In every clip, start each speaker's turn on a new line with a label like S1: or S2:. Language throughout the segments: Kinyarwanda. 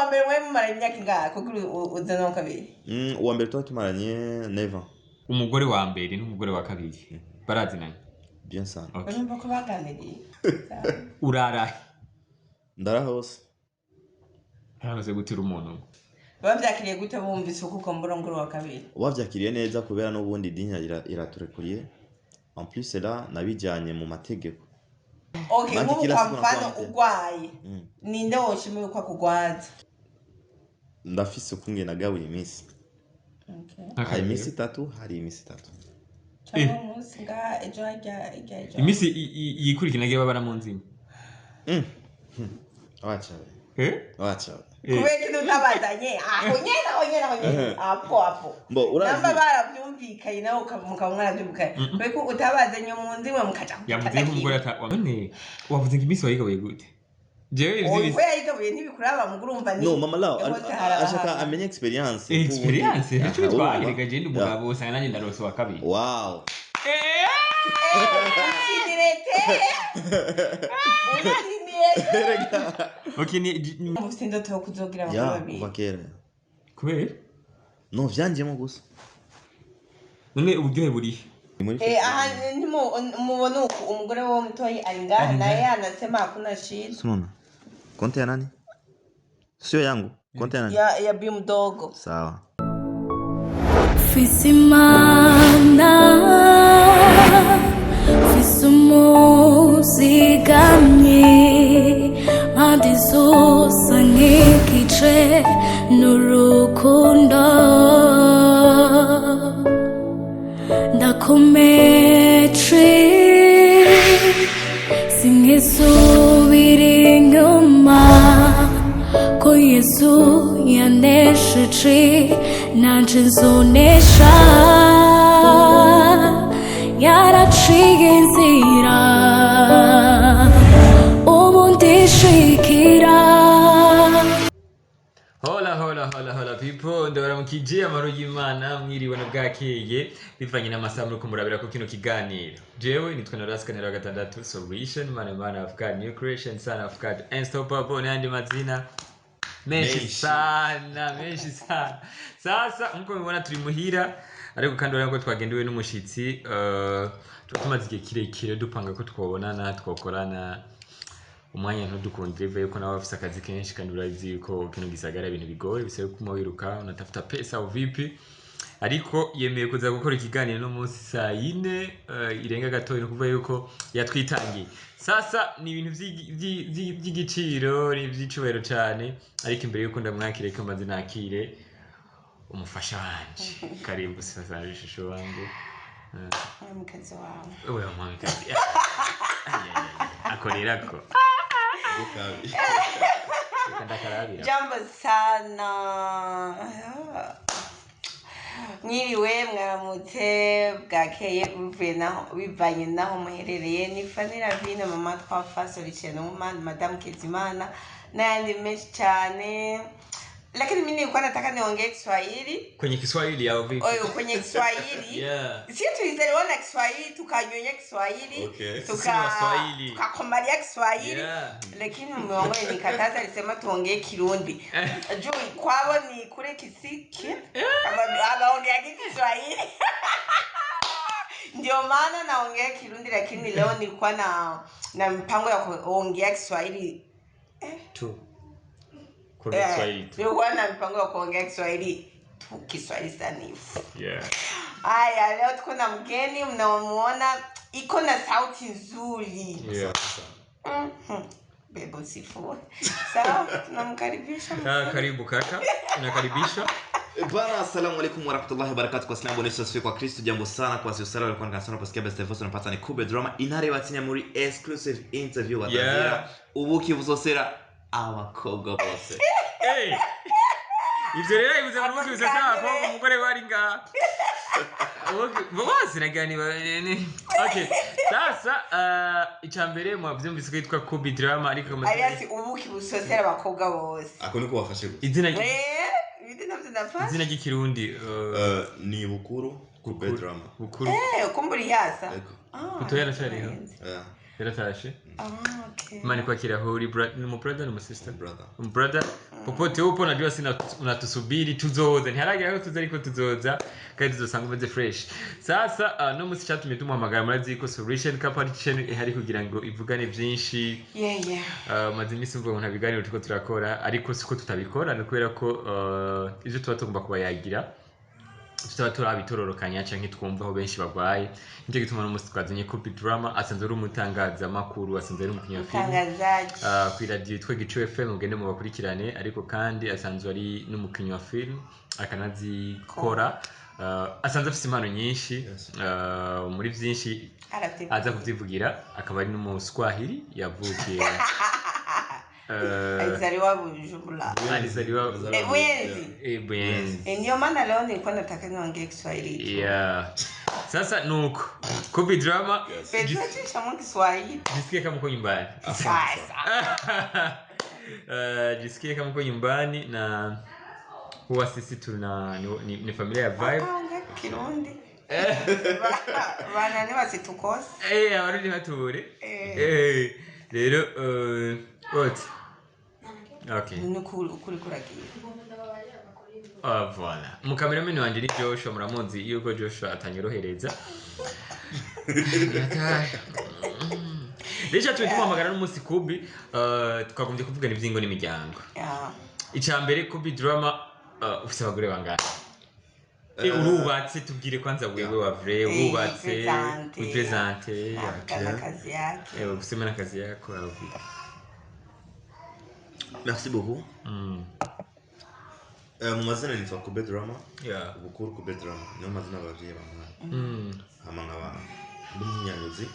S1: uwa mbere mwe mumara imyaka ingahe kugira uzana wa kabiri?
S2: Uwa mbere tuba tumaranye 9 ans.
S3: Umugore wa mbere n'umugore wa kabiri barazinanye?
S2: Bien sana.
S1: Urumva ko baganiriye?
S3: Urara
S2: ndara hose.
S3: haraze gutira umuntu
S1: bavyakiriye gute bumvise uko ukombora ngoro wa kabiri?
S2: Wavyakiriye neza kubera n'ubundi dinya iraturekuriye. En plus là nabijyanye mu mategeko.
S1: Okay, nk'ubu kwa mfano ugwaye ninde woshimiye uko akugwaza?
S2: Ndafise ukunge nagabuye iminsi.
S1: Okay.
S2: Hari iminsi 3, hari iminsi 3.
S1: Cyangwa umunsi nga ejo hajya ejo.
S3: Iminsi yikurikira nagiye babara mu nzima.
S2: Wacha. Wacha.
S1: Kubera ko utabazanye aho nyene apo. Namba baravyumvikanye nawe ukaba mwaravyumvikanye. Kubera ko utabazanye mu nzima mukaja.
S3: Yavuze ko umugore none wavuze ngo iminsi wayigabuye gute? Jewe ivyo
S1: Oya yayigabuye ntibikuraba mu urumva ni.
S2: No mama lao ashaka amenye experience.
S3: Experience nicyo twagirega je ndumugabo usanga nanjye ndarose wa kabiri.
S2: Wow.
S3: Okay ni
S1: mufite to kuzogira ababiri.
S2: Kuva kera.
S3: Kubera?
S2: No vyanjemo gusa.
S3: None uburyohe buri.
S1: Aha mubona uko umugore wo mutoyi aringa naye anasema hakuna shida.
S2: Unaona? Konte ya nani? Sio yangu. Konte ya nani?
S1: Ya bi mdogo.
S2: Sawa.
S4: Fisimana Fisumuzigamye Madizo sangikice Nurukundo Ndakumetri Singisubiri inyuma Ko Yesu yanesheje nanje nzonesha yaraciye inzira ubu ndishikira.
S3: Hola people ndabaramukije amaro y'Imana mwiriwe na bwakeye bivanye n'amasaha muri kumurabira ko kino kiganiro. Jewe nitwa Naraska Nero gatandatu solution man of God new creation son of God unstoppable n'andi mazina menshi sana. Sasa nkuko mubona turi muhira ariko kandi urabona ko twagendewe n'umushitsi tumaze igihe kirekire dupanga ko twobonana twokorana umwanya ntudukundire veyo ko nawe afise akazi kenshi kandi urazi ko kino gisagara ibintu bigoye bisaba kuma wiruka unatafuta pesa au vipi, ariko yemeye kuza gukora ikiganiro no munsi saa 4 irenga gatoyi no kuvuga yuko yatwitangiye. Sasa ni ibintu by'igiciro n'ibyicubero cyane, ariko imbere yuko ndamwakire ko maze nakire umufasha wanje. Karibu sasa ishusho wangu.
S1: Mkazi wawe.
S3: Wewe mkazi. Akorera ko.
S1: Jambo sana. Mwiriwe mwaramutse bwakeye bivanye naho muherereye. Ni Fanny Ravine mama twafa Solution Madame Kezimana n'ayandi menshi cyane. Lakini mimi nilikuwa nataka niongee Kiswahili.
S3: Kwenye Kiswahili au vipi?
S1: Kwenye Kiswahili.
S3: Yeah.
S1: Sisi tulizaliwa na Kiswahili, tukanyonya Kiswahili.
S3: Okay.
S1: Tukakomalia Kiswahili.
S3: Yeah.
S1: Lakini mume wangu alikataza, alisema tuongee Kirundi. Juu kwao ni kule Kisiki. Anaongea Kiswahili. Ndio maana naongea Kirundi, lakini leo nilikuwa na mpango ya kuongea Kiswahili. Nilikuwa na mpango wa kuongea Kiswahili tu, Kiswahili sanifu.
S3: Yeah.
S1: Haya, leo tuko na mgeni mnaomuona iko na sauti nzuri.
S3: Yeah.
S1: Bebo sifu. Sawa, tunamkaribisha.
S3: Karibu kaka. Unakaribishwa.
S2: Bana, assalamu alaikum warahmatullahi wabarakatuh. Kwa salamu alaykum kwa Kristo. Jambo sana kwa sio sala walikuwa nasema pasikia best voice unapata ni Kube Drama inare watinya muri exclusive interview watazira ubuki buzosera abakobwa bose.
S3: Hey. Ivyo rero ibuze mu buki buzosera abakobwa umugore wari nga. Bose nagani bane. Okay. Sasa icambere mwavyumvise ko yitwa Kube Drama ariko
S1: Aliasi ubuki buzosera abakobwa bose.
S2: Ako niko wafashe gusa.
S3: Izina ry'ikirundi
S2: ni Bukuru Kube Drama.
S3: Bukuru.
S1: Kumburi yasa.
S3: Kutoya rashariho. yaratashe
S1: Okay.
S3: mani kwakira huri ni mu brother ni mu sister
S2: brother
S3: brother popote upo najua sina unatusubiri tuzoza ntiharagira aho tuza ariko tuzoza kandi tuzosanga umeze fresh sasa no musi cyatumye tumuhamagara murazi ko solution competition ihari kugira ngo ivugane byinshi maze imisi mvuga ngo biganiro tuko turakora ariko siko tutabikora ni kubera ko ivyo tuba tugomba kubayagira tutaba turabitororokanya canke twumva aho benshi bagwaye nicyo gituma no musi twazanye Copy Drama asanzwe ari umutangaza makuru asanzwe ari umukinnyi wa film ku radio yitwa Gicu FM ugende mu bakurikirane ariko kandi asanzwe ari n'umukinnyi wa film akanazikora asanzwe afite impano nyinshi muri byinshi aza kuvyivugira akaba ari n'umuswahili yavukiye
S1: alizaliwa Bujumbura.
S3: Alizaliwa
S1: Buyenzi. Ndio maana leo nilikuwa nataka niongee Kiswahili.
S3: Yeah. Sasa nuko Copy Drama
S1: Petuacha mwa Kiswahili.
S3: Jisikie kama uko nyumbani.
S1: Sasa.
S3: Jisikie kama uko nyumbani na huwa sisi tuna ni familia ya Vibe.
S1: Kirundi. Bana ni basitukose.
S3: Abarundi bature. Rero what? Okay.
S1: Kuri kuragiye.
S3: Voilà. Mu cameraman wanje ni Joshua muramuzi yuko Joshua atanyorohereza. Deja tumuhamagara n'umunsi Kubi twagombye kuvugana ivyingo n'imiryango. Icya mbere Copy Drama ufise abagore bangana. Urubatse tubwire kwanza wewe wa vrai urubatse upresente
S1: kazi yake.
S3: Ufise na kazi yako avuga.
S2: Merci beaucoup. Mu mazina nitwa Copy Drama. Ubukuru Copy Drama. Niyo mazina abavyeyi bamwe. Nkaba ndi umunyanyuzi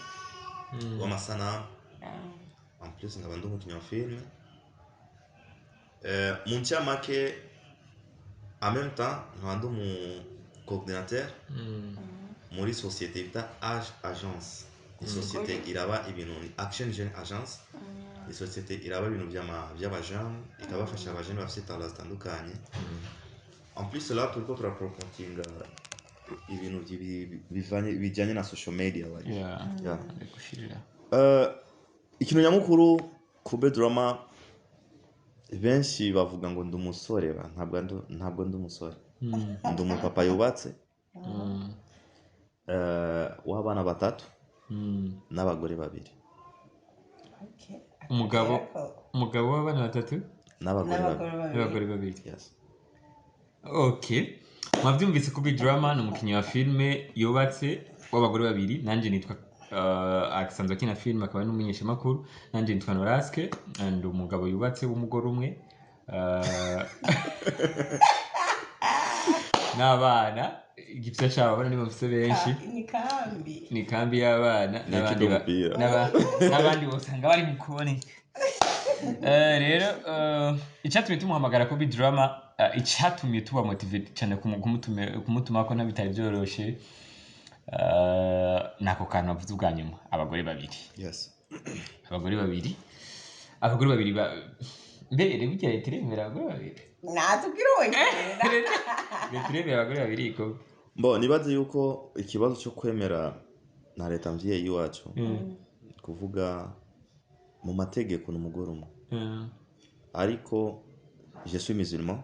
S2: w'amasanamu. En plus nkaba ndi umukinnyi wa film. Mu ncamake en même temps nkaba ndi umu coordinateur muri société bita Age Agence. Société iraba ibintu Action Jeune Agence. Société iraba ibintu by'abajane ikabafasha abajane bafite talent zitandukanye. En plus là turiko turapromotinga ibintu bijanye na social media bari. Yeah. Ikintu nyamukuru Copy Drama benshi bavuga ngo ndi umusore ntabwo ndi umusore. Ndi umupapa yubatse. W'abana batatu n'abagore babiri.
S3: Umugabo w'abana batatu n'abagore babiri.
S2: Yes.
S3: Okay. Mwavyumvise Copy Drama ni umukinnyi wa filme yubatse w'abagore babiri nanje nitwa asanzwe akina film akaba n'umunyesha makuru nanje nitwa Noraske and umugabo yubatse w'umugore umwe n'abana igipya cyabo bana nibo bafite benshi ni kambi y'abana n'abandi bosanga bari mukone rero icyatumye tumuhamagara Copy Drama icyatumye tuba motivate cyane kumutuma ko nabitari byoroshe nako kantu bavuze ubwa nyuma abagore babiri.
S2: Yes.
S3: Abagore babiri mbere bijya itiremera abagore babiri
S1: natubwiroye
S3: itiremera abagore babiri ko
S2: nibaze yuko ikibazo cyo kwemera na leta mvyeyi wacu kuvuga mu mategeko n'umugore umwe ariko je suis musulman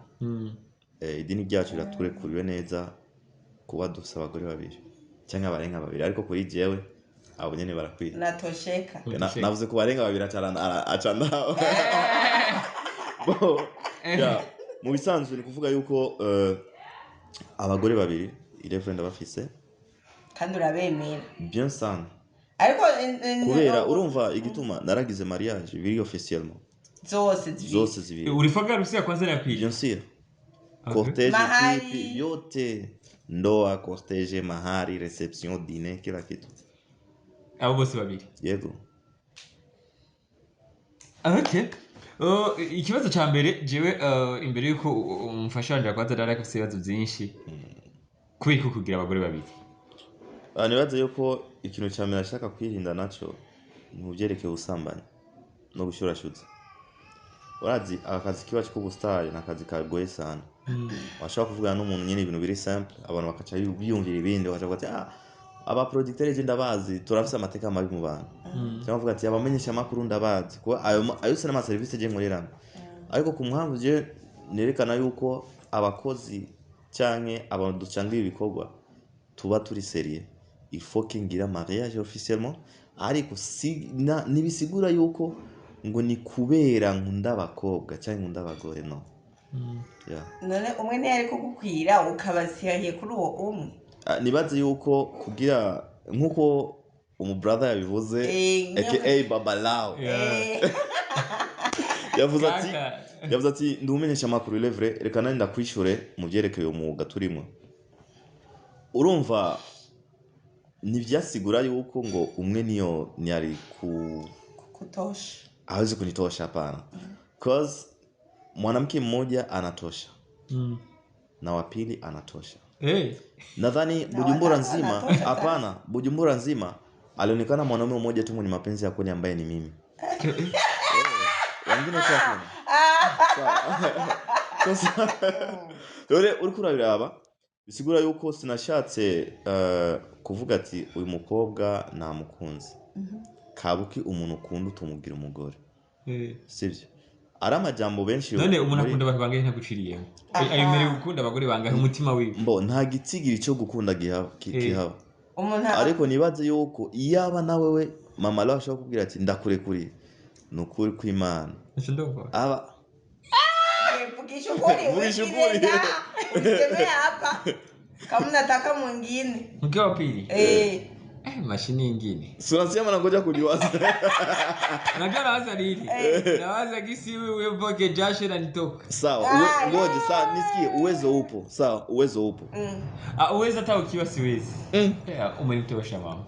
S2: idini ryacu raturekuriwe neza kuba dufite abagore babiri cyangwa barenga babiri ariko kuri jewe abo nyene barakwiye
S1: natosheka
S2: navuze ko barenga babiri acanda mu bisanzwe ni kuvuga yuko abagore babiri irevenda bafise
S1: kandi urabemera
S2: bien sana
S1: ariko
S2: kubera urumva igituma naragize mariage biri officiellement zose zibiri
S3: ulifaga rusia kwanza na pili
S2: bien sûr cortege kipi yote ndoa cortege mahari reception dîner kila kitu
S3: abo bose babiri
S2: yego.
S3: Okay. Ikibazo cya mbere jewe imbere yuko umfashanje kwaza dara kufise ibibazo byinshi kubera ko kugira abagore babiri
S2: nibaze yuko ikintu cya mbere ashaka kwirinda naco mu byerekeye ubusambanyi no gushurashutsa urazi akazi kiwacu k'ubustari n'akazi kagoye sana washaka kuvugana n'umuntu nyine ibintu biri simple abantu bakaca biyumvira ibindi bakaca bati aba producteur je ndabazi turafise amateka mabi mu bantu turavuga ati abamenyesha makuru ndabazi ko ayo se n'ama service je nkorerana ariko ku muhamvu je nerekana yuko abakozi cyanke abantu ducangira ibikorwa tuba turi serieux il faut que ngira mariage officiellement ariko nibisigura yuko ngo ni kubera nkunda abakobwa cyangwa nkunda abagore no
S1: none umwe ne ariko kukwira ukabasiyahiye kuri uwo umwe
S2: nibaze yuko kugira nkuko umubrother yabivuze aka Babalao yavuze ati ndumenyesha makuru levre reka nandi ndakwishure mu byerekeye umwuga turimo urumva nivyasigura yuko ngo umwe niyo nyari
S1: kutosha
S2: hawezi kunitosha hapana cause mwanamke mmoja anatosha na wa pili anatosha nadhani Bujumbura nzima hapana Bujumbura nzima alionekana mwanaume mmoja tu mwenye mapenzi ya kweli ambaye ni mimi wengine kwa dore uriko urabiraba bisigura yuko sinashatse kuvuga ati uyu mukobwa na mukunzi kabuki umuntu ukunda utumubwira umugore sivyo ari amajambo benshi
S3: none umuntu akunda abantu bangahe ntaguciriye ayemereye gukunda abagore bangahe umutima wiwe
S2: mbo nta gitsigiri cyo gukunda gihaba ariko nibaze yuko iyaba nawe we mama lawe ashaka kubwira ati ndakure kuri nukuri kw'Imana
S3: aba
S1: Ukishukuri useme hapa kama unataka mwingine
S3: mke wa pili mashini nyingine
S2: tunasema na ngoja kujiwaza
S3: unajua nawaza nini nawaza gisi wewe mboke jasho na nitoka
S2: sawa ngoja sawa nisikie uwezo upo sawa uwezo upo
S3: uwezo hata ukiwa siwezi umenitosha mama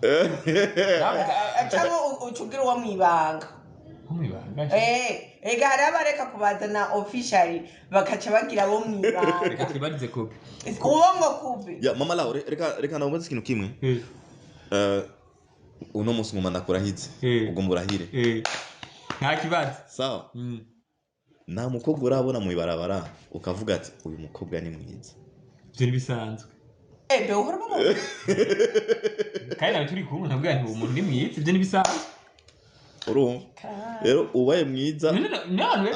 S1: achamo uchugiro wa mwibanga ega arabareka kubazana officially bakaca bagira bo mwibanga
S3: reka twibarize kubi
S1: ubongo kubi
S2: ya mama lawe reka naomba ikintu kimwe uno musi ngoma ndakurahitse ubwo murahire
S3: nta kibazo
S2: sawa nta mukobwa urabona mu ibarabara ukavuga ati uyu mukobwa ni mwiza
S3: byo bisanzwe
S1: be uhora bamo
S3: kandi nawe turi kumwe ntabwo ari umuntu ni mwiza byo bisanzwe
S2: urumva rero ubaye mwiza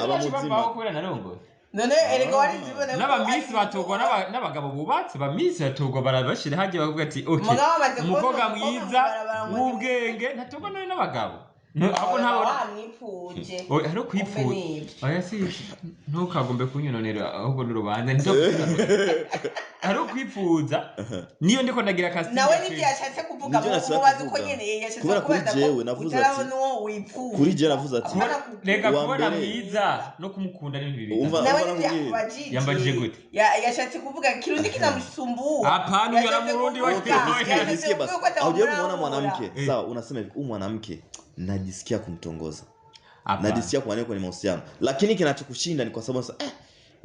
S3: abamuzima kubera narongo
S1: none erega wari zibone
S3: n'abamisi batogwa n'abagabo bubatse bamisi batogwa barabashira haje bavuga ati okay umukobwa mwiza w'ubwenge ntatogwa n'abagabo ahubwo ntabona
S1: mwipfuje
S3: haro kwipfuza oya si ntukagombe kunyononera ahubwo n'urubanza nzo haro kwipfuza niyo ndiko ndagira casting
S1: nawe nibyo yashatse kuvuga mubaza uko nyene yashatse
S2: kuvuga jewe navuze ati kuri je navuze ati
S3: rega kubona mwiza no kumukunda ni bibiri
S1: nawe nibyo
S3: yambajije gute
S1: yashatse kuvuga kirundi kinamusumbu
S3: hapana yara murundi wa
S2: nisikie basi audio muona mwanamke sawa unasema hivi mwanamke najisikia kumtongoza najisikia kuania kwenye mahusiano lakini kinachokushinda ni kwa sababu sasa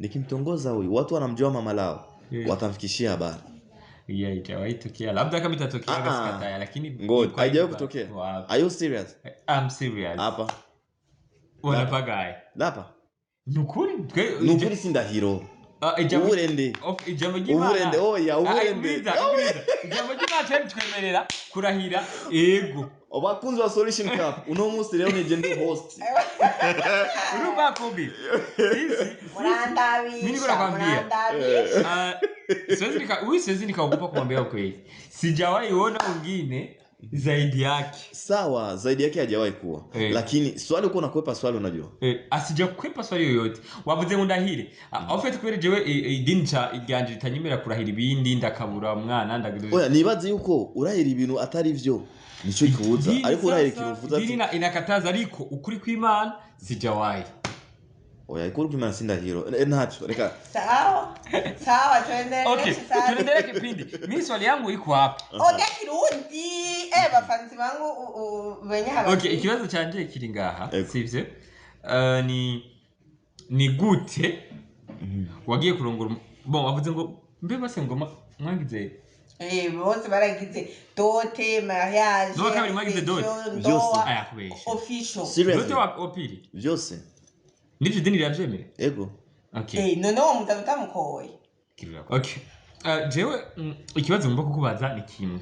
S2: nikimtongoza huyu watu wanamjua mama lao watamfikishia habari
S3: itawahi tokea labda kama itatokea basi kataya lakini
S2: ngoja haijawahi kutokea are you serious
S3: I'm serious
S2: hapa
S3: wanapagaye
S2: hapa
S3: nukuri
S2: sindahiro
S3: uburende
S2: uburende oya uburende
S3: ijambo ry'Imana twemerera kurahira yego
S2: abakunzi wa Solution Cup uno munsi rero nije ndi host
S3: uruba kobi
S1: murandabisha
S3: mimi nakwambia siwezi nikaogopa kumwambia ukweli sijawahi ona wengine zaidi yake
S2: sawa zaidi yake hajawahi kuwa lakini swali uko unakwepa swali unajua
S3: asijakwepa swali yoyote wavuze ngo ndahire ofete kubera jewe idincha iganje itanyemera kurahira ibindi ndakabura umwana ndagize
S2: oya nibaze yuko urahira ibintu atari vyo nico ikubuza ariko urahira ikintu uvuza
S3: ati dini inakataza ariko ukuri kw'Imana sijawahi
S2: oya ikuru kw'Imana sindahiro ntacho reka
S1: sawa
S3: tuendelee kipindi mimi swali yangu iko hapa
S1: oya kirundi bafanzi bangu benye haba
S3: ikibazo canje kiri ngaha sivyo ni gute wagiye kurongora bon wavuze ngo mbe base ngoma mwagize
S1: bose baragize dote mariage
S3: no kabiri mwagize dote
S2: byose
S3: ayakubesha
S1: official
S3: dote wa opiri
S2: byose
S3: nivyo dini yavyemere
S2: ego
S1: okay none uwo mutatu tamukoye
S3: okay jewe ikibazo ngomba kukubaza ni kimwe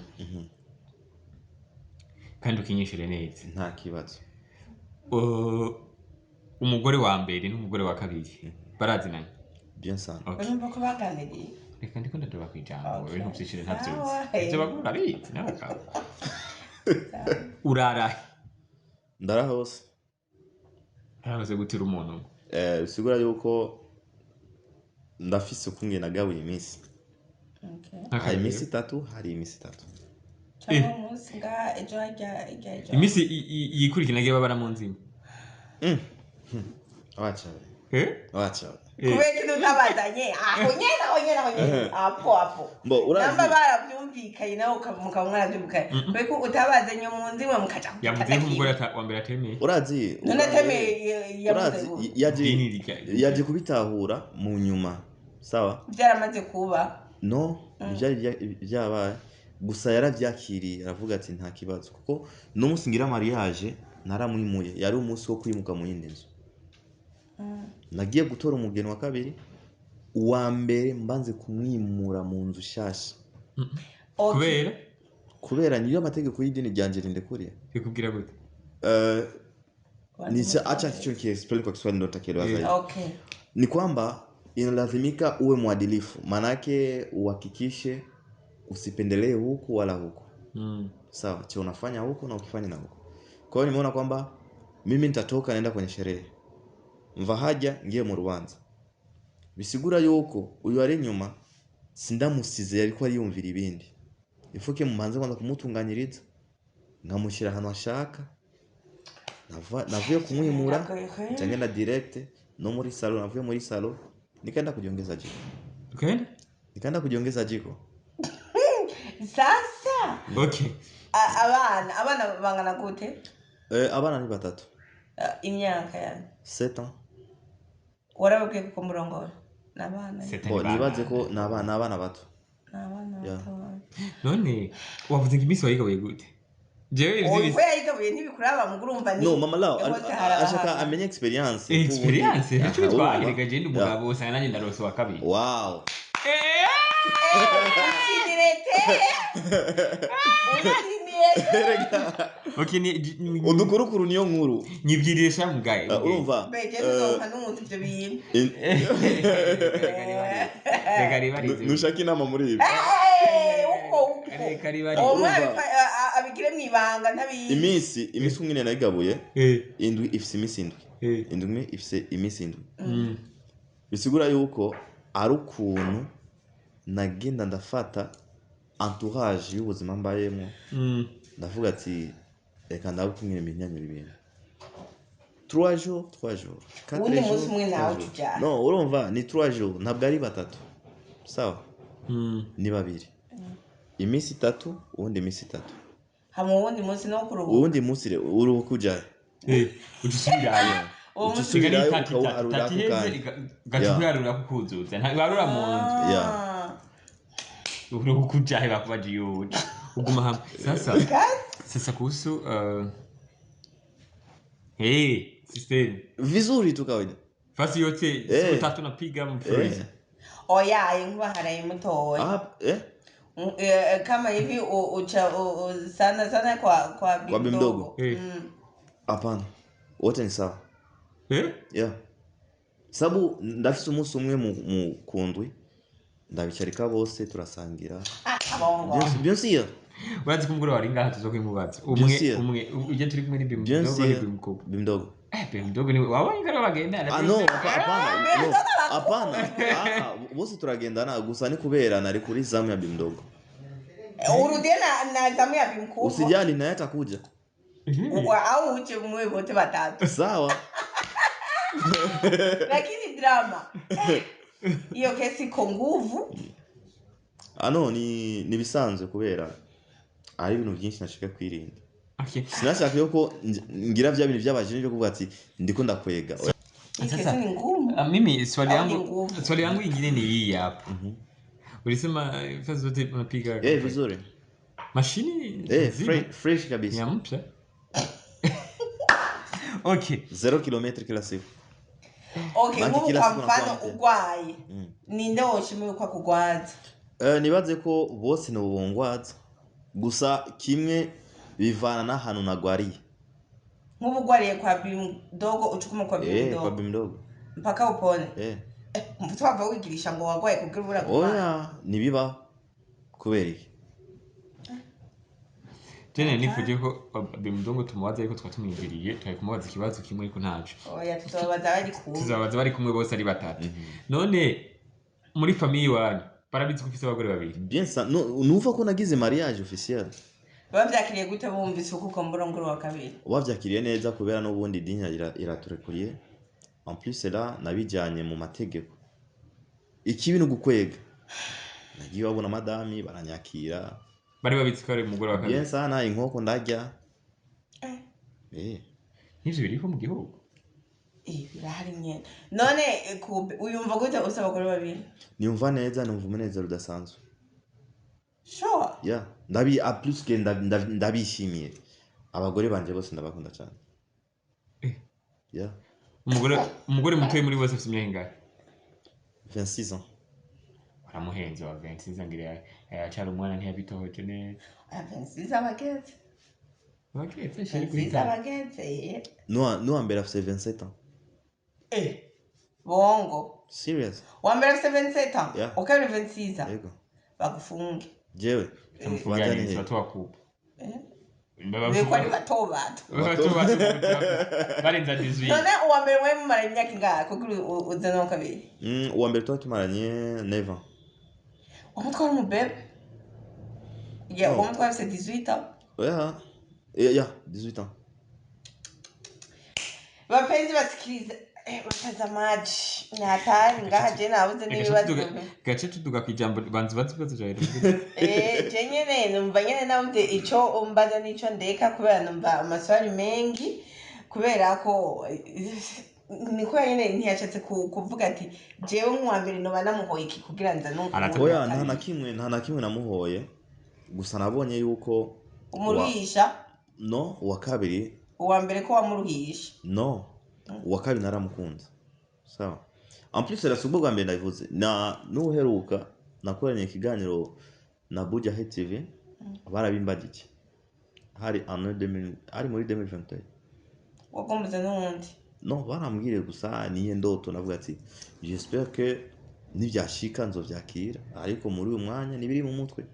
S3: kandi ukinyishire neza
S2: nta kibazo.
S3: Umugore wa mbere n'umugore wa kabiri barazinanye
S2: Bien sana.
S1: urumva ko baganiriye
S3: reka ndiko ndadoba kwijambo ibintu byishire ntavyuzi ivyo bagura bizi n'abagabo urara
S2: Ndara hose.
S3: arabaze gutira umuntu
S2: Bisigura yuko ndafise ukunge nagabuye iminsi. Hari iminsi 3, hari iminsi 3.
S1: cyangwa umunsi nga ejo hajya
S3: iminsi yikurikira nagiye babara mu nzima
S2: Wacha. Wacha.
S1: kubera ko utabazanye aho nyene apo
S2: Mbo urazi
S1: namba baravyumvikanye nawe mukaba mwaravyumvikanye kubera ko utabazanye mu nzima mukaja
S3: yavuze ko umugore wa mbere atemeye
S2: urazi
S1: none atemeye
S2: yaje kubitahura mu nyuma sawa
S1: byaramaze kuba
S2: no byari byabaye gusa yaravyakiriye aravuga ati nta kibazo kuko no musingira mariage naramwimuye yari umunsi wo kwimuka mu yindi nzu nagiye gutora umugeni wa kabiri uwa mbere mbanze kumwimura mu nzu shasha kubera niyo amategeko y'idini ryanje rindekuriye
S3: bikubwira gute
S2: acha kicho kiexplain kwa Kiswahili ndo takielewa zaidi. Ni kwamba inalazimika uwe mwadilifu, manake uhakikishe usipendelee huku wala huku. Sawa, cha unafanya huku na ukifanya na huku. Kwa hiyo nimeona kwamba mimi nitatoka naenda kwenye sherehe. Mva haja ngiye mu rubanza. Bisigura yuko uyu ari nyuma sindamusize yariko ari yumvira ibindi. Ifuke mumanze kwanza kumutunganyiriza nkamushira hano ashaka. Navuye kumwimura cyangenda direct no muri salon navuye muri salon nikaenda kujiongeza jiko. Nikaenda kujiongeza jiko.
S1: Sasa
S3: okay
S1: abana bangana gute
S2: abana ni batatu
S1: imyaka yani
S2: 7 ans
S1: warabwiye ko murongora nabana
S2: nibaze ko nabana bato
S3: none wavuze imisi wayigabuye gute jewe
S1: ivyo yayigabuye ntibikuraba mugurumva ni
S2: no mama lao ashaka amenye experience
S3: nicyo twahirega je ndi umugabo usanga nanjye ndarose wa kabiri
S2: wow
S3: okay ni
S2: udukurukuru niyo nkuru
S3: nyibyirisha mugaye
S2: urumva
S1: beje n'umuntu ivyo bintu
S2: nushaka inama muri ibi
S1: uko abigire mwibanga ntabiyi
S2: imisi umwe nayigabuye indwi ifise imisi indwi ifise imisi indwi bisigura yuko ari ukuntu nagenda ndafata entourage y'ubuzima mbayemo ndavuga ati reka ndabukumwe iminyanyura ibintu 3 jours 4 jours 4
S1: jours umunsi umwe nawe tujya
S2: no urumva ni 3 jours ntabwo ari batatu sawa ni babiri imisi 3 ubundi imisi 3
S1: hamwe ubundi munsi no kuruhuka
S2: ubundi munsi uruhuka ujaye
S3: utusubirayo
S2: utusubirayo
S3: gatugarura kukuzuza ntagarura mu nzu uruhuka ujaye bakubaje yude uguma hamwe sasa kuhusu system
S2: vizuri tu kawaida
S3: fasi yote siku 3 napiga mfreeze
S1: oya inkuba haraye mutowe kama hivi sana kwa
S2: bimdogo hapana wote ni sawa sababu ndafise umunsi umwe mu kundwi ndabicarika bose turasangira bien sûr
S3: wazi kumugura wari ngaha tuzokwimubaza umwe uje turi kumwe
S2: bimdogo
S3: bimdogo ni wabonye ko bagenda
S2: no hapana bose turagendana gusa ni kubera nari kuri zamu ya bimdogo
S1: urudena na zamu ya bimkubwa
S2: usijali naye atakuja
S1: au uje mwe wote batatu
S2: sawa
S1: lakini drama iyo kesi ko nguvu
S2: ano ni bisanzwe kubera ari ibintu byinshi nashaka kwirinda sinashaka yuko ngira vya bintu by'abajije byo kuvuga ati ndiko ndakwega
S1: sasa ni ngumu
S3: mimi swali yangu ingine ni hii hapa ulisema fasi zote unapiga
S2: vizuri
S3: mashini
S2: fresh kabisa
S3: ya mpya okay
S2: 0 km kila siku
S1: okay kwa mfano ugwaye ninde woshimiye kwa kugwaza
S2: nibaze ko bose no bongwaza gusa kimwe bivana n'ahantu nagwariye.
S1: Nk'ubugwariye kwa Bimdogo ucukuma kwa Bimdogo.
S2: Kwa Bimdogo.
S1: Mpaka upone. Mvuto wava wigirisha ngo wagwaye kubwira ubura guma.
S2: Oya, nibiba kubera iki?
S3: Jene nifuje ko Bimdogo tumubaza ariko twatumwigiriye twari kumubaza ikibazo kimwe ariko ntaco.
S1: Oya tuzabaza
S3: bari kumwe bose ari batatu. None muri famille wanyu barabizi ko ufise abagore babiri.
S2: Bien ça, nuva ko nagize mariage officiel.
S1: Bavyakiriye gute bumvise uko mburongoro wa kabiri?
S2: Wavyakiriye neza kubera n'ubundi dinya iraturekuriye. En plus là nabijanye mu mategeko. Ikibi no gukwega. Nagiye babona madami baranyakira.
S3: Bari babitse ko ari umugore wa kabiri.
S2: Bien ça na inkoko ndarya.
S3: Nivyo biriho mu gihugu.
S1: Birahari nyene. None uyumva gute usaba abagore babiri?
S2: Niyumva neza numva umunezero udasanzwe.
S1: Sure.
S2: Yeah, ndabi a plus que ndabishimiye. Abagore banje bose ndabakunda cyane. Yeah.
S3: Umugore mutoye muri bose afite imyaka ingahe?
S2: 26 ans.
S3: Aramuhenze wa 26 angire acara umwana ntiyabitohoje neza.
S1: 26 abageze.
S3: Bageze sheri kuri
S1: 26 abageze.
S2: No ambera afite 27 ans.
S1: Bongo.
S2: Serious?
S1: Wambere afite 27 ans?
S2: Yeah.
S1: Ukabiri 26 ans?
S2: Yego.
S1: Bagufunge.
S2: Jewe.
S3: Amufunganye batwakupa.
S1: Beko ari bato.
S3: Barenza 18.
S1: None uwambere mwe mumara imyaka ingahe kugira uzana wa kabiri?
S2: Uwambere tumaranye 9 ans.
S1: Umutwara umubebe? Yeah, umutwara afite 18 ans?
S2: Yeah, 18 ans.
S1: Wapenzi wasikiliza watazamaji ni hatari ngaha je nabuze n'ibibazo
S3: gace tuduga kwijambo banzi bazibazo jairo
S1: je nyene numva nyene nabuze ico umbaza nico ndeka kubera numva amaswali mengi kubera ko niko nyene ntiyachatse kuvuga ati jewe nk'uwambere no banamuhoye iki kugira nza nuko
S2: oya nta na kimwe namuhoye gusa nabonye yuko
S1: umuruhisha
S2: no uwa kabiri
S1: uwambere ko wamuruhisha
S2: no uwa kabiri naramukunze sawa en plus la subo gambe ndavuze na nuheruka nakoranye ikiganiro na Buja TV barabimbagike hari ari muri 2021
S1: wakomeza n'undi
S2: no barambwire gusa niye ndoto navuga ati j'espère que nibyashika nzovyakira ariko muri uyu mwanya nibiri mu mutwe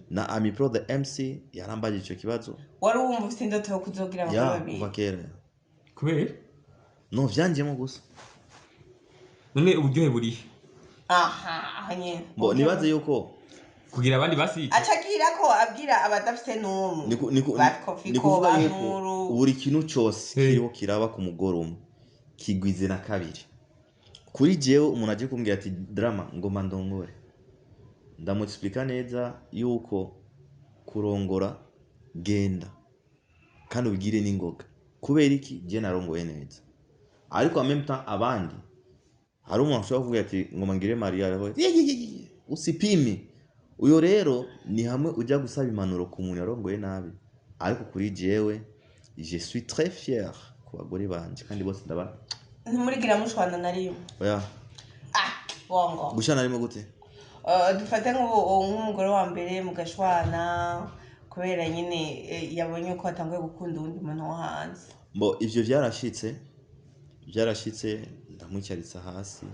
S2: na Ami Pro the MC yarambagije icyo kibazo
S1: wari wumva ufite indoto yo kuzogira abagore babiri
S2: kuva kera
S3: kubera
S2: no vyanjemo gusa
S3: none uburyohe buri
S1: nyine
S2: bo nibaze yuko
S3: kugira abandi basi
S1: acagira ko abwira abadafite n'umwe
S2: ni kuvuga yuko buri kintu cyose kiriho kiraba ku mugore umwe kigwize na kabiri kuri jewe umuntu aje kumbwira ati drama ngoma ndongore ndamuexplica neza yuko kurongora genda kandi ubigire n'ingoga kubera iki je narongoye neza ariko en même temps abandi hari umuntu ashobora kuvuga ati ngoma ngire Maria usipimi uyo rero ni hamwe ujya gusaba impanuro ku muntu yarongoye nabi ariko kuri jewe je suis très fier ku bagore banje kandi bose ndaba
S1: ntimurigira mushwana na rimwe
S2: oya
S1: bongo
S2: gushana rimwe gute
S1: dufate nk'umugore wa mbere mugashwana kubera nyine yabonye ko atanguye gukunda uwundi muntu wo hanze
S2: mbo ivyo byarashitse ndamwicaritsa hasi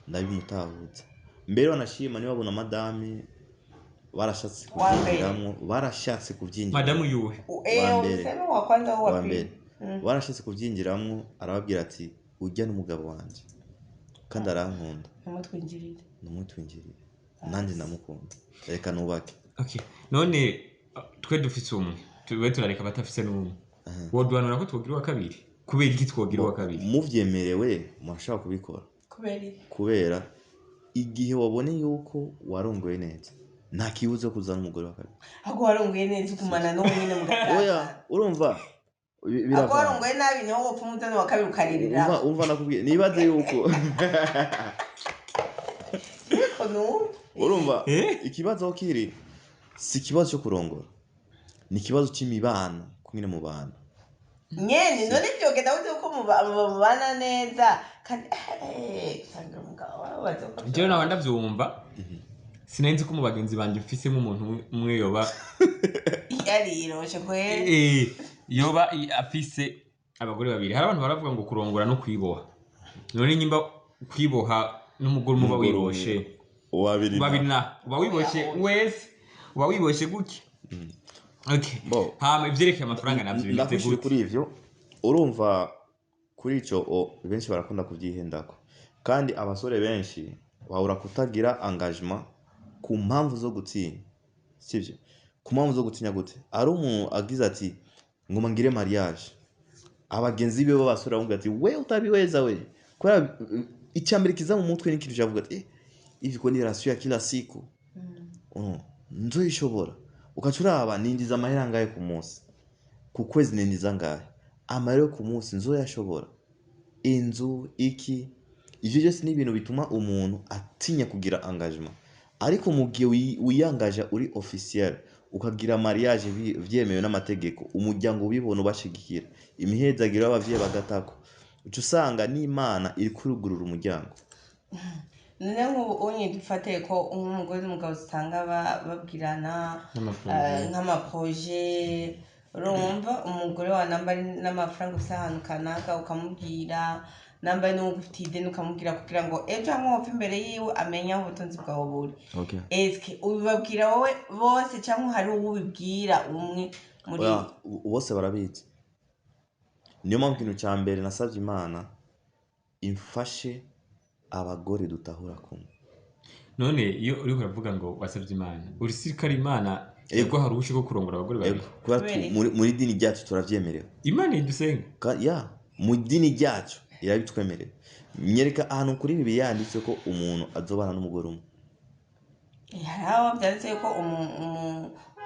S2: ndabimutahutsa mbere wanashima niba babona madame barashatse kubyinjira
S3: madamu yuwe
S1: useme wa kwanza wo wa pili
S2: barashatse kubyinjiramo arababwira ati ujya n'umugabo wanje kandi arankunda numutwinjirire nanjye ndamukunda reka nubake
S3: okay none twe dufise umwe twe turareka batafise n'umwe wodwanura ko twogira wa kabiri kubera iki twogira wa kabiri
S2: muvyemerewe murashaka kubikora kubera igihe wabone yuko warongoye neza nta kibuzo kuzana umugore wa kabiri
S1: ahubwo warongoye neza kumana no nyine mugataza
S2: oya urumva
S1: ahubwo warongoye nabi niho wopfa umutano wa kabiri ukaririra
S2: umva nakubwiye nibaze yuko urumva ikibazo kiri si ikibazo cyo kurongora ni ikibazo cy'imibano kumwe mu bantu
S1: nyene none byogenda uzi uko mubana neza kandi
S3: je nawe ndavyumva sinenzi ko mu bagenzi banje ufisemo umuntu umwe yoba
S1: yariroshe kweli
S3: yoba afise abagore babiri. Hari abantu baravuga ngo kurongora no kwiboha. None nyimba kwiboha n'umugore muba wiboshe babiri na uba wiboshe wese uba wiboshe guki. Okay. Hama ivyerekeye amafaranga navyo bimeze gute
S2: kuri ivyo urumva kuri ico benshi barakunda kuvyihendako kandi abasore benshi bahura kutagira engagement ku mpamvu zo gutinya sivyo ku mpamvu zo gutinya gute ari umuntu agize ati ngoma ngire mariage abagenzi be b'abasore bamubwira ati we utabiweza we kwa icyambere kiza mu mutwe n'ikintu cyavuga ati hivi kwa ni rasio ya kila siku nzo ishobora ukacuraba nindiza amahera ngaye ku munsi ku kwezi nindiza ngaye amahera ku munsi nzo yashobora inzu iki ivyo byose ni ibintu bituma umuntu atinya kugira engagement ariko mu gihe wiyangaje uri officiel ukagira mariage vyemewe n'amategeko umuryango ubibona ubashigikira imihezagira y'abavye bagatako ucu usanga n'Imana iri kurugurura umuryango.
S1: None nk'ubunye dufate ko umugore n'umugabo usanga babwirana nk'amaproje urumva umugore wa namba n'amafaranga usahana kanaka ukamubwira namba n'uwo ufite ideni ukamubwira kugira ngo ejo amwofa imbere yiwe amenya ubutunzi bwawe buri.
S2: Okay.
S1: Eske ubibabwira wowe bose cyangwa hari uwo ubibwira umwe muri
S2: bose barabizi. Niyo mpamvu ikintu cya mbere nasavye Imana imfashe abagore dutahura kumwe.
S3: None iyo uri kuravuga ngo wasavye Imana uri sirikari Imana ego hari ubushiko kurongora abagore babiri
S2: muri dini ryacu turavyemerewe.
S3: Imana idusenga
S2: ya mu dini ryacu irabitwemerera. Nyereka ahantu kuri bibi yanditse ko umuntu azobana n'umugore umwe.
S1: Haraho byanditse ko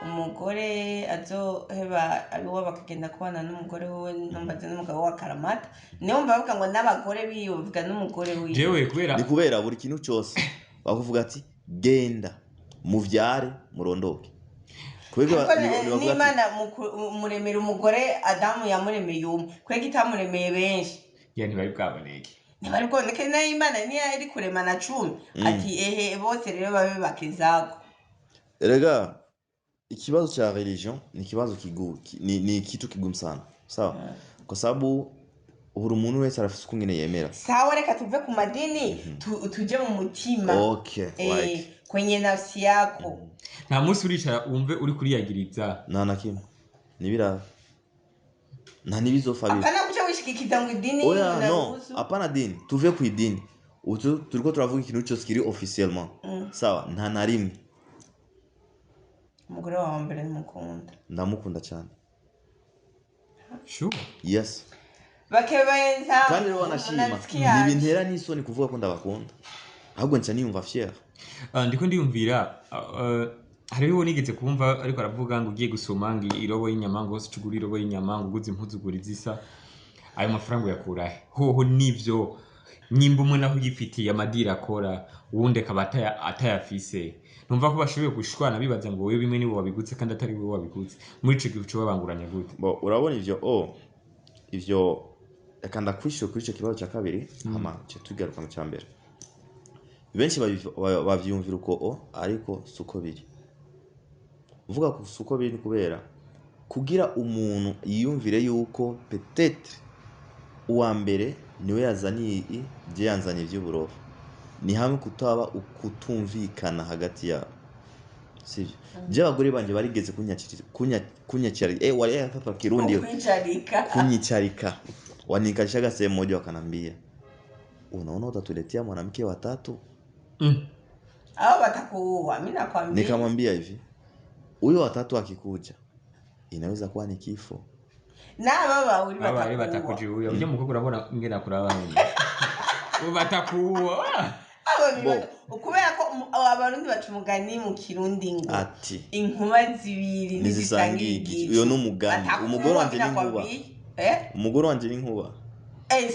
S1: umugore azoheba ariwo bakagenda kubana n'umugore we numbaze n'umugabo wa Karamata. Niyo mbavuga ngo n'abagore biyovuga n'umugore wiwe.
S3: Jewe kubera
S2: ni kubera buri kintu cyose bakuvuga ati genda muvyare murondoke.
S1: N'Imana muremera umugore Adamu yamuremeye umwe kwega itamuremeye benshi
S3: ntibari bwaboneke
S1: ntibari bwaboneke na Imana niyo iri kurema na 10 ati bose rero babe bakizako.
S2: Erega ikibazo cha religion ni kibazo ni kitu kigumu sana sawa kwa sababu buri umuntu wese arafite ukungene yemera.
S1: Sawa reka tuve ku madini tuje mu mutima.
S2: Okay, right.
S1: Kwenye nafsi yako.
S3: Nta munsi uricara wumve uri kuriyagiriza
S2: na kimwe nibira nta nibizofa bibi.
S1: Apana kucha wishikikiza ngo idini
S2: no apana dini tuve ku idini utu turiko turavuga ikintu cyose kiri officiellement sawa nta na rimwe.
S1: Umugore wa mbere n'umukunda
S2: ndamukunda cyane.
S3: Sure.
S2: Yes.
S1: Bakebenza
S2: kandi rero wanashima nibintera n'isoni kuvuga ko ndabakunda ahubwo nca niyumva fier.
S3: Ndiko ndiyumvira hariho nigeze kumva ariko aravuga ngo ugiye gusoma ngo irobo y'inyama ngo cugura irobo y'inyama ngo uguze impuzugura zisa ayo mafaranga yakurahe hoho nivyo nyimba umwe naho yifitiye amadira akora wundi akaba atayafise numva ko bashoboye gushwana bibaza ngo wewe bimwe nibo wabigutse kandi atari wewe wabigutse muri ico gihe cyo babanguranya gute.
S2: Urabona ivyo akanda kwisho kuri ico kibazo cya kabiri ama cyo tugaruka mu cyambere benshi bavyumvira uko ariko suko biri uvuga ko suko biri kubera kugira umuntu yiyumvire yuko peut-être uwa mbere niwe yazaniye yanzanye ivy'uburofa ni hamwe kutaba ukutumvikana hagati yabo sivyo. Je abagore banje barigeze kunyakira wale yatapa kirundi kunyicarika wanikashaga sehemu moja wakanambia unaona utatuletea mwanamke watatu
S1: hao watakuua. Mimi nakwambia
S2: nikamwambia hivi huyo watatu akikuja inaweza kuwa ni kifo
S1: na baba
S3: batakuja huyo uje mukoko urabona ngena kuraba nini batakuwa
S1: ukubera ko abarundi bacumugani mu kirundi ngo
S2: ati
S1: inkuba zibiri
S2: nizisangigi uyo n'umugani umugore wanje n'inkuba umugore wanje n'inkuba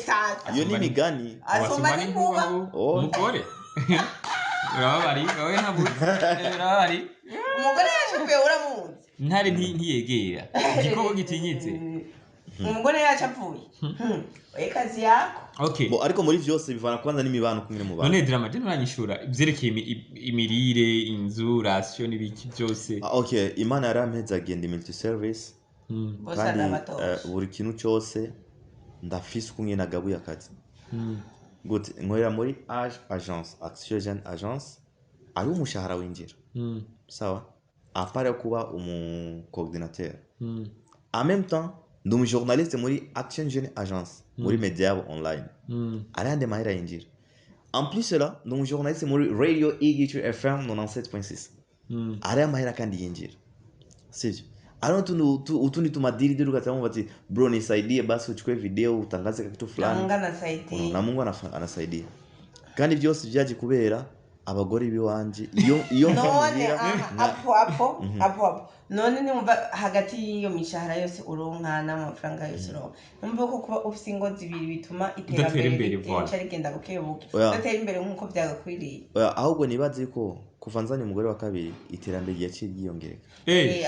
S1: sasa
S2: iyo ni migani
S1: asoma n'inkuba
S3: umugore urabari wowe urabari
S1: umugore yashukuye uramuzi
S3: ntare ntiyegera igikoko gitinyitse
S1: umugore yacu apfuye we kazi yako
S3: okay
S2: bo ariko muri vyose bivana kwanza n'imibano kumwe mu bantu
S3: none drama je nuranyishura ivyerekeye imirire inzu ration n'ibiki byose
S2: okay imana yarampeza agenda multi service
S1: kandi
S2: buri kintu cyose ndafise kumwe nagabuye akazi good nkorera muri agence Action Jeune agence ari umushahara winjira sawa apare kuba coordinateur en même temps ndi journaliste muri Action Jeune agence muri media online arande mahera yinjira en plus cela ndi journaliste muri radio Igicu FM 97.6 ari mahera kandi yinjira sivyo utundi tumadili ndio tukasema bati bro nisaidie basi uchukue video utangaze kitu fulani na Mungu anasaidia kandi byose byaje kubera abagore biwanje iyo
S1: none hapo none nimva hagati y'iyo mishahara yose uronka n'amafaranga yose uronka numva ko kuba ufite ingo zibiri bituma iterambere rigenda bukebuke datera imbere nkuko byagakwiriye
S2: ahubwo nibaze ko kuvanzanya umugore wa kabiri iterambere ryaciye ryiyongereka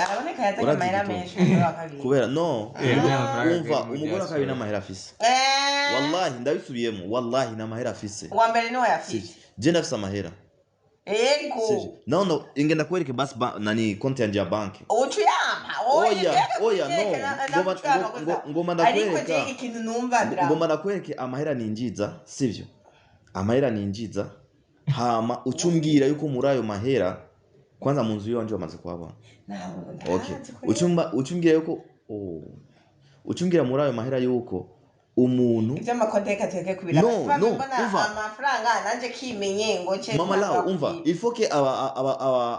S1: araboneka yazanye amahera menshi umugore wa kabiri
S2: kubera no umva umugore wa kabiri n'amahera afise wallahi ndabisubiyemo wallahi n'amahera afise
S1: uwa mbere niwe yafise
S2: je ndafise amahera
S1: ego
S2: no ingenda kwereke basi nani konti yanje ya banki
S1: ucu yampa
S2: oya no ngoma ndakwereka
S1: ariko ikintu numva drama
S2: ngoma ndakwereke amahera ninjiza sivyo amahera ninjiza hama ucumbwira yuko muri ayo mahera kwanza mu nzu yanje bamaze kuhabona okay ucumbwira yuko ucumbwira muri ayo mahera yuko umuntu
S1: ivyo makonteka tweke kubira
S2: no
S1: amafaranga nanje kimenye ngo cye
S2: mama lao umva il faut que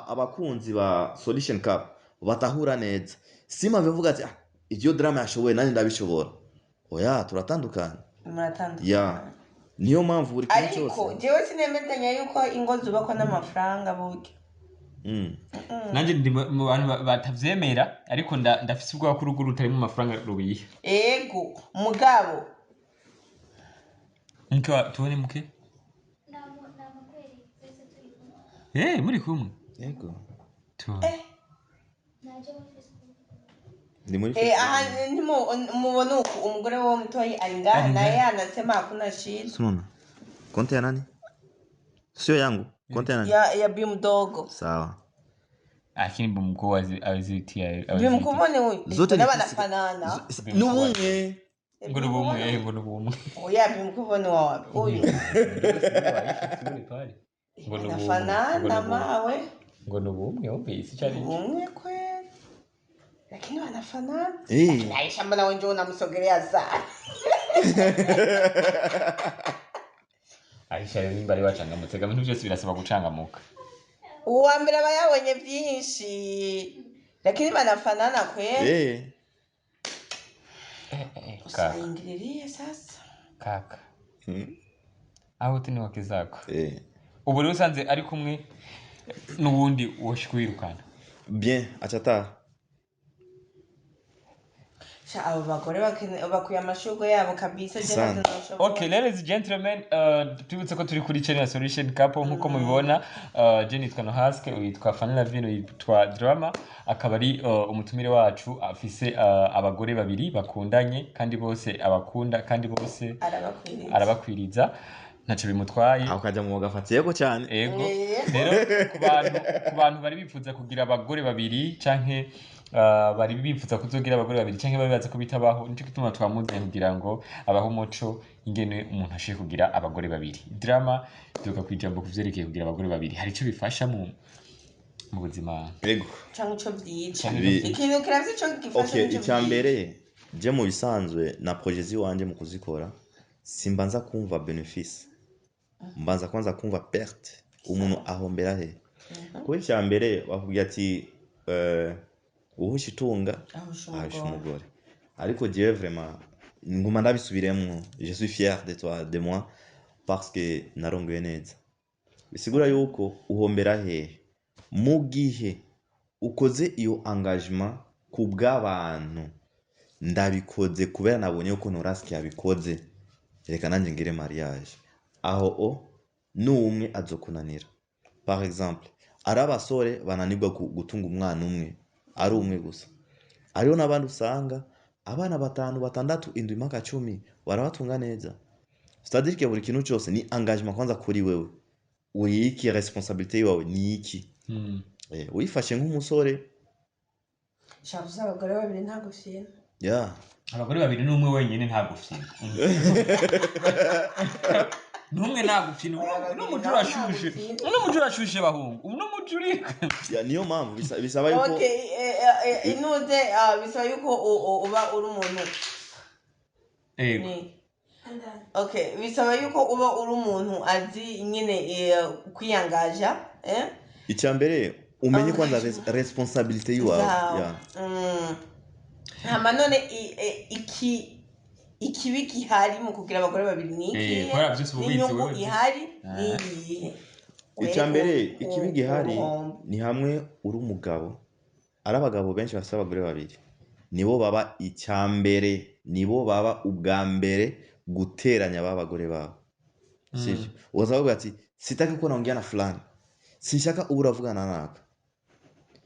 S2: abakunzi ba Solution Cup batahura neza sima bivuga ati ivyo drama yashoboye nani ndabishobora oya turatandukana ya niyo mpamvu buri kintu cyose
S1: ariko jewe sinemezanya yuko ingo zubakwa n'amafaranga buke
S3: nanje ndi mu bantu batavyemera ariko ndafise ubwo kuruguru utari mu mafaranga rubiye
S1: ego mugabo
S3: mke tubone mke muri kumwe
S2: ego
S3: tu
S2: ndi muri
S1: aha mubona uko umugore wo mutoyi ari ngaha naye anasema hakuna shida
S2: sunona konti ya nani sio yangu konti ya nani
S1: ya bimdogo
S2: sawa
S3: lakini bumko azitia
S1: bimkubone huyu
S2: zote
S1: banafanana
S2: nubumwe
S3: ngono bumwe
S1: oya bimkubone wapi huyu banafanana mawe
S3: ngono bumwe ubisi cyane
S1: bumwe kweli lakini wanafanana Aisha mbona wewe unamsogelea sana
S3: Aisha nimba ari wachangamutse ibintu byose birasaba gucangamuka
S1: uwa mbere bayabonye byinshi lakini banafanana kweli usaingilirie sasa
S3: kaka aho tini wake zako ubu rero usanze ari kumwe n'ubundi woshkwirukana
S2: bien achata
S1: abo bagore bakuye amashugo yabo kabisa
S3: okay ladies and gentlemen tubutse ko turi kuri channel Solution Cup nkuko mubibona je nitwa Nohaske uyitwa Fanila Vino yitwa Drama akaba ari umutumire wacu afise abagore babiri bakundanye kandi bose abakunda kandi bose arabakwiriza ntaco bimutwaye
S2: aho kaja mu gafatiyeko cyane
S3: ego rero ku bantu bari bifuza kugira abagore babiri canke bari bifuza kuzogira abagore babiri canke babibaza ko bitabaho nico gituma twamuzanye kugira ngo abaho umuco ingene umuntu ashiye kugira abagore babiri drama duka kwijambo kuvyerekeye kugira abagore babiri hari ico bifasha mu buzima
S2: ego
S1: canke ico vyica ikintu kiravye ico gifasha
S2: okay icyambere je mu bisanzwe na projezi wanje mu kuzikora simbanza kumva benefice mbanza kwanza kumva perte umuntu ahombera he kuko icyambere bakubwira ati uhusha itunga ahusha umugore ariko jewe vraiment nguma ndabisubiremo je suis fier de toi de moi parce que narongoye neza bisigura yuko uhombera he mu gihe ukoze iyo engagement ku bw'abantu ndabikoze kubera nabonye uko Noraski yabikoze reka nanjye ngire mariage aho n'umwe azokunanira par exemple ari abasore bananirwa gutunga umwana umwe ari umwe gusa ariho n'abandi usanga abana 5 6 7 mpaka 10 warabatunga neza. C'est-à-dire que buri kintu cyose ni engagement kwanza kuri wewe. Uri iki responsabilité yawe ni iki? Uyifashe nk'umusore.
S1: Shavuze abagore babiri nta gufina.
S3: Abagore babiri n'umwe wenyine nta gufina. Numwe nta gufina. N'umujura ashushe bahungu. N'umujuri.
S2: Niyo mpamvu bisaba yuko
S1: inuze bisaba yuko uba uri umuntu. Bisaba yuko uba uri umuntu azi nyine kwiyangaja.
S2: Icyambere umenye kwanza responsabilité yawe.
S1: Hama none ikibi gihari mu kugira abagore babiri niki inyungu ihari ni
S2: icyambere ikibi gihari ni hamwe uri umugabo ari abagabo benshi bafite abagore babiri nibo baba icyambere nibo baba ubwa mbere guteranya abagore babo sivyo uzavuga ati sitaki ko naongea na fulani sinshaka uburavugana naka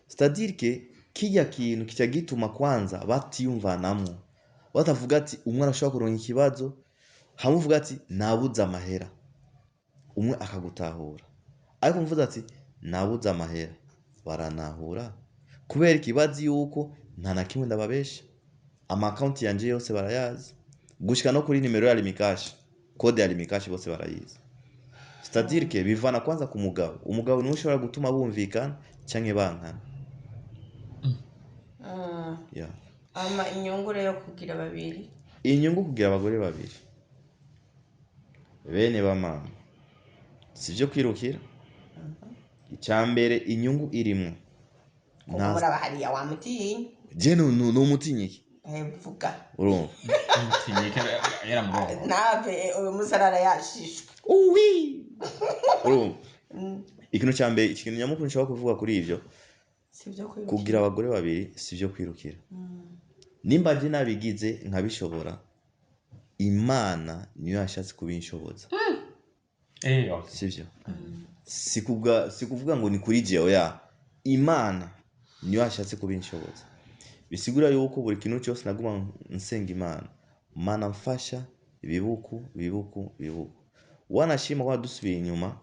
S2: c'est-à-dire que kijya kintu kica gituma kwanza batiyumvanamo batavuga ati umwe arashobora kuronka ikibazo hamuvuga ati nabuze amahera umwe akagutahura ariko mvuze ati nabuze amahera baranahura kubera ikibazo yuko nta na kimwe ndababesha ama account yanje yose barayazi gushika no kuri nimero ya limikashi code ya limikashi bose barayizi c'est-à-dire que bivana kwanza ku mugabo umugabo ni ushobora gutuma bumvikana canke bankana
S1: ama inyungu rero kugira babiri
S2: inyungu kugira abagore babiri bene bamama sivyo kwirukira icyambere inyungu irimo
S1: kumura bahariya wa mutinyi
S2: je no mutinyiki
S1: vuga
S2: urumva
S3: mutinyiki yaramurongo
S1: nave uyu musarara yashishwe
S2: urumva ikintu cyambere ikintu nyamukuru nshobora kuvuga kuri ivyo
S1: sivyo kwirukira
S2: kugira abagore babiri sivyo kwirukira nimba je nabigize nkabishobora Imana niyo yashatse kubinshoboza sivyo sikuvuga ngo ni kuri jewe ya Imana niyo yashatse kubinshoboza bisigura yuko buri kintu cyose naguma nsenga Imana mfasha ibibuku wanashima kwa dusubiye inyuma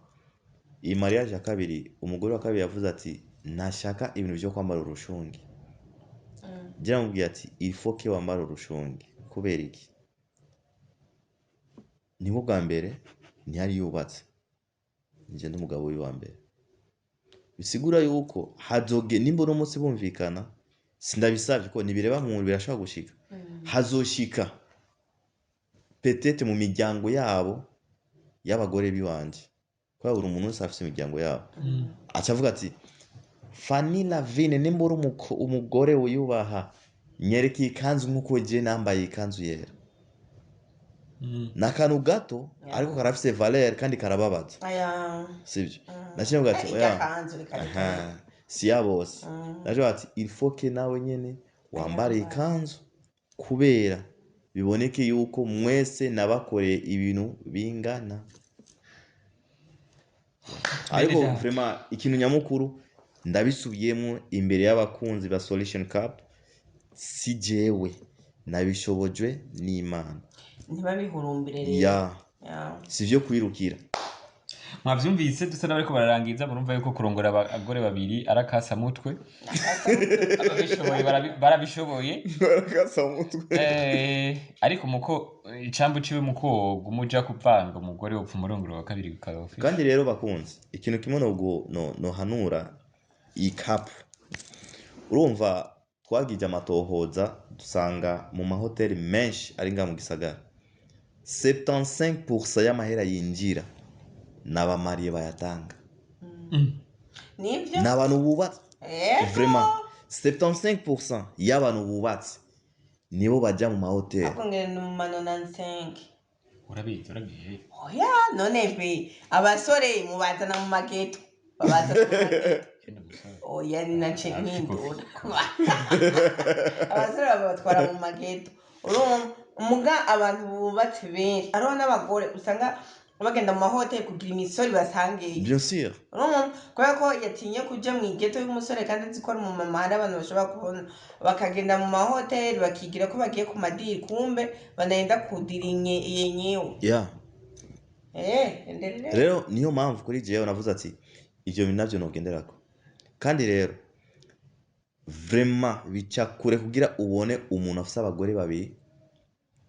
S2: iyi mariage ya kabiri umugore wa kabiri yavuze ati nashaka ibintu byo kwambara urushungi gira mubwiye ati il faut que wambara urushungi kubera iki niho bwa mbere ntiyari yubatse nje n'umugabo wa mbere bisigura yuko hazoge nimba no munsi bumvikana sindabisavye ko nibireba mu birashaka gushika hazoshika petete mu miryango yabo y'abagore biwanje kwa buri umuntu wese afite imiryango yabo acavuga ati Fanny Lavine nimba uri umugore uyubaha nyereki ikanzu nkuko je nambaye ikanzu yera nakanu gato ariko karafise valeur kandi karababaza sivyo nashimuga ati oya si yabose naje ati il faut que nawe nyene wambare ikanzu kubera biboneke yuko mwese nabakoreye ibintu bingana ariko vraiment ikintu nyamukuru ndabisubiyemo imbere y'abakunzi ba Solution Cup si jewe nabishobojwe n'Imana
S1: ntibabihurumbire rero
S2: sivyo kwirukira
S3: mwavyumvise dusa n'abariko bararangiza murumva yuko kurongora abagore babiri arakasa mutwe ababishoboye barabishoboye
S2: barakasa mutwe
S3: ariko muko icambu ciwe muko gumuja kuvanga umugore upfa umurongoro wa kabiri bikarofi
S2: kandi rero bakunze ikintu kimwe no hanura ikapu urumva twagije amatohoza dusanga mu mahoteli menshi ari nga mu gisagara 75% y'amahera yinjira n'abamariye bayatanga
S1: nibyo
S2: n'abantu bubatse vraiment 75% y'abantu bubatse nibo bajya mu mahoteli
S1: akongera no manona 5
S3: urabizi
S1: oya none be abasore mubazana mu mageto babaza mu mageto oya ni nace nkindura abasore babatwara mu mageto umuga abantu bubatse benshi ariho n'abagore usanga bagenda mu mahoteli kugira imisori basangeyo
S2: bien sûr
S1: kubera ko yatinye kuja mu igeto y'umusore kandi azi ko ari umumama hari abantu bashobora kubona bakagenda mu mahoteli bakigira ko bagiye ku madiri kumbe banaenda kudira yenyewe
S2: rero niyo mpamvu kuri jewe navuze ati ivyo bintu navyo nogenderako kandi rero vraiment bica kure kugira ubone umuntu afise abagore babiri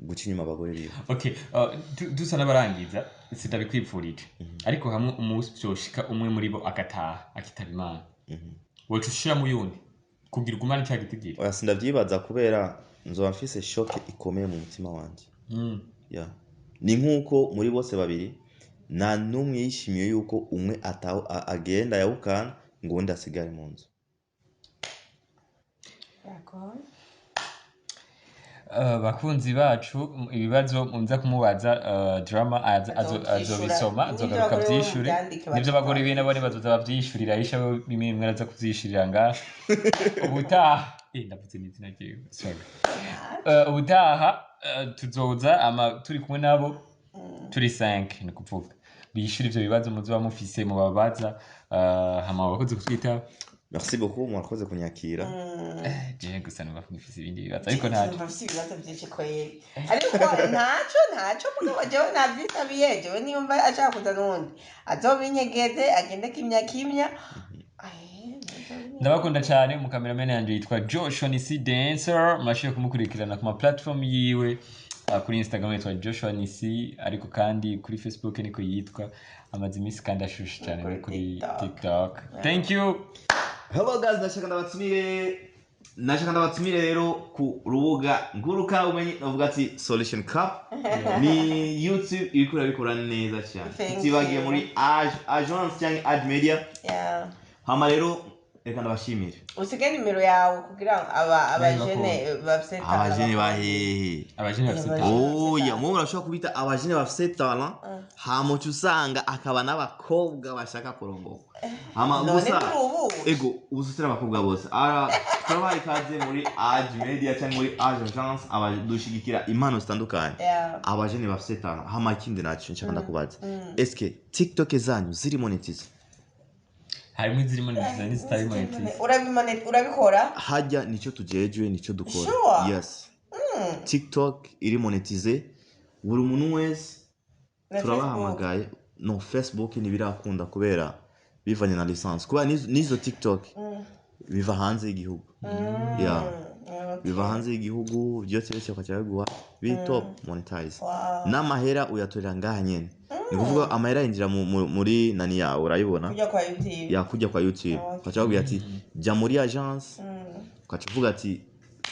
S2: guca inyuma abagore biwe.
S3: Okay, dusa n'abarangiza sitabikwipfurije ariko hamwe umunsi byoshika umwe muri bo akataha akitaba Imana wocu ushira mu yundi kugira ugumane cya gitigiri.
S2: Oya sindavyibaza kubera nzoba mfise shock ikomeye mu mutima wanje. Ni nkuko muri bose babiri nta numwe yishimiye yuko umwe agenda yawukana ngo undi asigare mu nzu.
S3: Bakunzi bacu ibibazo munza kumubaza drama azobisoma azogaruka vyishuri nivyo bagore bene bone bazoza bavyishurira Aisha bimwe mwaraza kuzishurira nga ubutaha ndavuze n'izina ryiwe sorry ubutaha tuzoza turi kumwe nabo turi 5 ni kuvuga bishura ivyo bibazo muzoba mufise mu babaza hama bakoze kutwita.
S2: Merci beaucoup mwakoze kunyakira.
S3: Je gusa n'abafise ibindi bibazo ariko ntaco.
S1: Bafise ibibazo byinshi kweli. Ariko ntaco mugabo jewe navyisabiye jewe niyumva ashaka kuza nundi. Azobinyegeze agende kimya.
S3: Ndabakunda cyane mu cameraman yanje yitwa Joshua Nisi Dancer mashiye kumukurikirana ku ma platform yiwe kuri Instagram yitwa Joshua Nisi ariko kandi kuri Facebook niko yitwa amazimisi kandi ashushe cyane kuri TikTok. Thank you.
S2: Hello guys, nashaka ndabatumire rero ku rubuga nguruka umenye navuga ati Solution Cup ni YouTube iriko irabikora neza cyane tibagiye muri agence cyangwa ad media hama rero reka ndabashimire
S1: usige nimero yawe kugira abajene bafite
S2: abajene bahehe
S3: abajene bafite
S2: oya mu urashobora kubita abajene bafite talent hama usanga akaba n'abakobwa bashaka kurongoka hama gusa ego ubusutira abakobwa bose turabaye ikaze muri ad media cyangwa muri agence abadushigikira impano zitandukanye abajene bafite talent hama ikindi naco nshaka ndakubaza eske TikTok zanyu ziri monetize?
S3: Harimo iziri monetize n'izitari monetize.
S1: Urabikora?
S2: Hajya nico tujejwe nico dukora.
S1: Sure.
S2: Yes. TikTok iri monetize buri umuntu wese turabahamagaye no Facebook nibirakunda kubera bivanye na license kuba nizo TikTok biva hanze y'igihugu. Biva hanze y'igihugu byose byose bakacyaguha bi top monetize. N'amahera uyatorera ngaha nyene. Ni kuvuga amahera yinjira muri nani yawe urayibona kujya kwa YouTube ukacyavuga ati jya muri agence ukacuvuga ati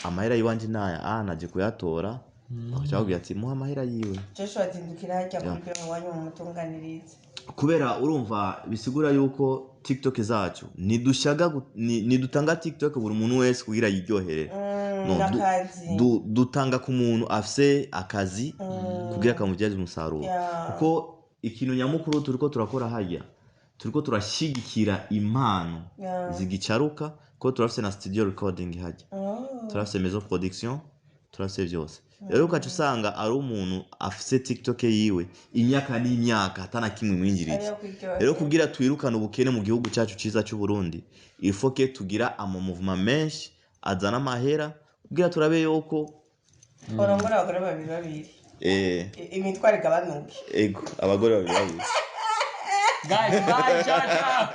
S2: amahera yiwanje naya naje kuyatora ukacyavuga ati muha amahera yiwe
S1: Joshua atindukira hajya kuri byo wanyu mu mutunganiriza
S2: kubera urumva bisigura yuko TikTok zacu nidutanga TikTok buri muntu wese kugira yiryohere dutanga ku muntu afise akazi kugira kamubyaze umusaruro kuko ikintu nyamukuru turiko turakora hajya turiko turashigikira impano zigicaruka ko turafise na studio recording hajya turafise maison production turafise byose rero ukacu usanga ari umuntu afise TikTok yiwe imyaka n'imyaka atana kimwe mwinjirije rero kugira twirukana ubukene mu gihugu cyacu ciza cy'u Burundi ifoke tugira ama movement menshi azana amahera kugira turabe yuko
S1: orongora abagore babiri imitware gabanuke
S2: ego abagore babiri
S3: guys bye ciao